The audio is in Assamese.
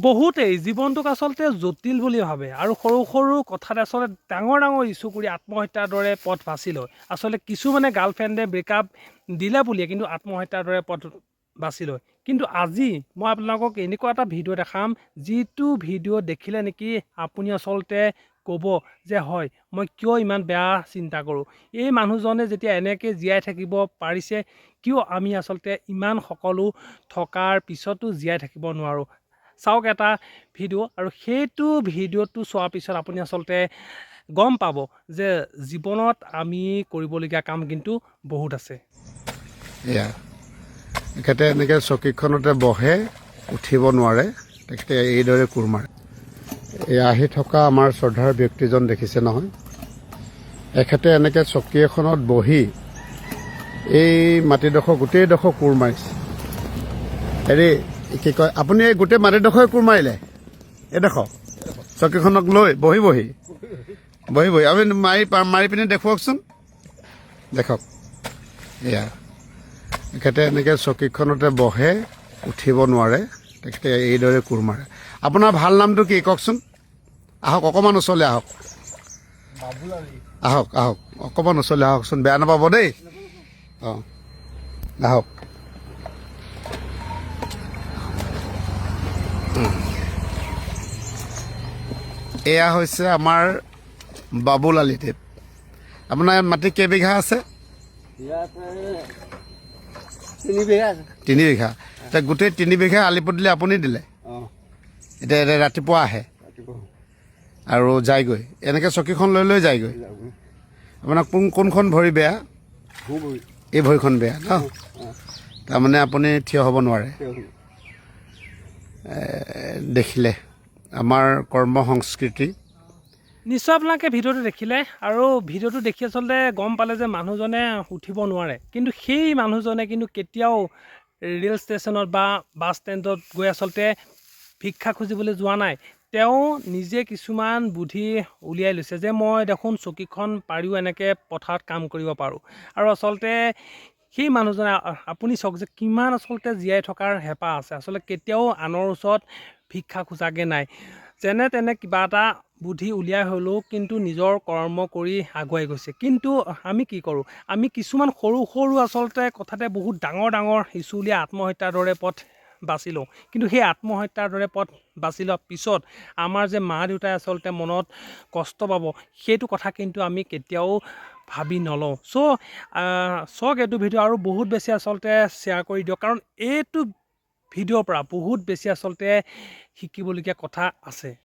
বহুতেই জীৱনটোক আচলতে জটিল বুলি ভাবে আৰু সৰু সৰু কথাত আচলতে ডাঙৰ ডাঙৰ ইছ্যু কৰি আত্মহত্যাৰ দৰে পথ বাছি লয়। আচলতে কিছুমানে গাৰ্লফ্ৰেণ্ডে ব্ৰেকআপ দিলে বুলিয়ে কিন্তু আত্মহত্যাৰ দৰে পথ বাছি লয়। কিন্তু আজি মই আপোনালোকক এনেকুৱা এটা ভিডিঅ' দেখাম, যিটো ভিডিঅ' দেখিলে নেকি আপুনি আচলতে ক'ব যে হয়, মই কিয় ইমান বেয়া চিন্তা কৰোঁ। এই মানুহজনে যেতিয়া এনেকৈ জীয়াই থাকিব পাৰিছে, কিয় আমি আচলতে ইমান সকলো থকাৰ পিছতো জীয়াই থাকিব নোৱাৰোঁ। চাওক এটা ভিডিঅ' আৰু সেইটো ভিডিঅ'টো চোৱাৰ পিছত আপুনি আচলতে গম পাব যে জীৱনত আমি কৰিবলগীয়া কাম কিন্তু বহুত আছে। এয়া তেখেতে এনেকৈ চকীখনতে বহে, উঠিব নোৱাৰে, তেখেতে এইদৰে কোৰ মাৰে। এই আহি থকা আমাৰ শ্ৰদ্ধাৰ ব্যক্তিজন দেখিছে নহয়, এখেতে এনেকৈ চকী এখনত বহি এই মাটিডোখৰ গোটেইডোখৰ কোৰ মাৰিছে। হেৰি কি কয়, আপুনি এই গোটেই মাটিডোখৰে কোৰ মাৰিলে? এইডোখৰ চকীখনক লৈ বহি বহি আপুনি মাৰি পিনি দেখুৱাওকচোন। দেখক, এয়া তেখেতে এনেকৈ চকীখনতে বহে, উঠিব নোৱাৰে, তেখেতে এইদৰে কোৰ মাৰে। আপোনাৰ ভাল নামটো কি কওকচোন? আহক অকণমান ওচৰলৈ আহক, আহক আহক অকণমান ওচৰলৈ আহকচোন, বেয়া নাপাব দেই। অঁ আহক। এয়া হৈছে আমাৰ বাবুল আলীদেৱ। আপোনাৰ ইয়াত মাটি কেইবিঘা আছে? 3 বিঘা। এতিয়া গোটেই 3 বিঘা আলিপদূলি আপুনি দিলে? এতিয়া ৰাতিপুৱা আহে আৰু যায়গৈ, এনেকৈ চকীখন লৈ লৈ যায়গৈ। আপোনাৰ কোনখন ভৰি বেয়া? এই ভৰিখন বেয়া ন? তাৰমানে আপুনি থিয় হ'ব নোৱাৰে। দেখিলে আমাৰ কৰ্ম সংস্কৃতি। নিশ্চয় আপোনালোকে ভিডিঅ'টো দেখিলে আৰু ভিডিঅ'টো দেখি আচলতে গম পালে যে মানুহজনে উঠিব নোৱাৰে। কিন্তু সেই মানুহজনে কিন্তু কেতিয়াও ৰেল ষ্টেচনত বা বাছ ষ্টেণ্ডত গৈ আচলতে ভিক্ষা খুজিবলৈ যোৱা নাই। তেওঁ নিজে কিছুমান বুদ্ধি উলিয়াই লৈছে যে মই দেখোন চকীখন পাৰিও এনেকৈ পথাৰত কাম কৰিব পাৰোঁ। আৰু আচলতে সেই মানুহজনে আপুনি চাওক যে কিমান আচলতে জীয়াই থকাৰ হেঁপাহ আছে। আচলতে কেতিয়াও আনৰ ওচৰত ভিক্ষা খোজাকৈ নাই। যেনে তেনে কিবা এটা বুদ্ধি উলিয়াই হ'লেও কিন্তু নিজৰ কৰ্ম কৰি আগুৱাই গৈছে। কিন্তু আমি কি কৰোঁ? আমি কিছুমান সৰু সৰু আচলতে কথাতে বহুত ডাঙৰ ডাঙৰ ইছ্যু উলিয়াই আত্মহত্যাৰ দৰে পথ বাছি লওঁ। কিন্তু সেই আত্মহত্যাৰ দৰে পথ বাছি লোৱাৰ পিছত আমাৰ যে মা দেউতাই আচলতে মনত কষ্ট পাব, সেইটো কথা কিন্তু আমি কেতিয়াও ভাবি নলওঁ। চাওক এইটো ভিডিঅ' আৰু বহুত বেছি আচলতে শ্বেয়াৰ কৰি দিয়ক, কাৰণ এইটো ভিডিঅ'ৰ পৰা বহুত বেছি আচলতে শিকিবলগীয়া কথা আছে।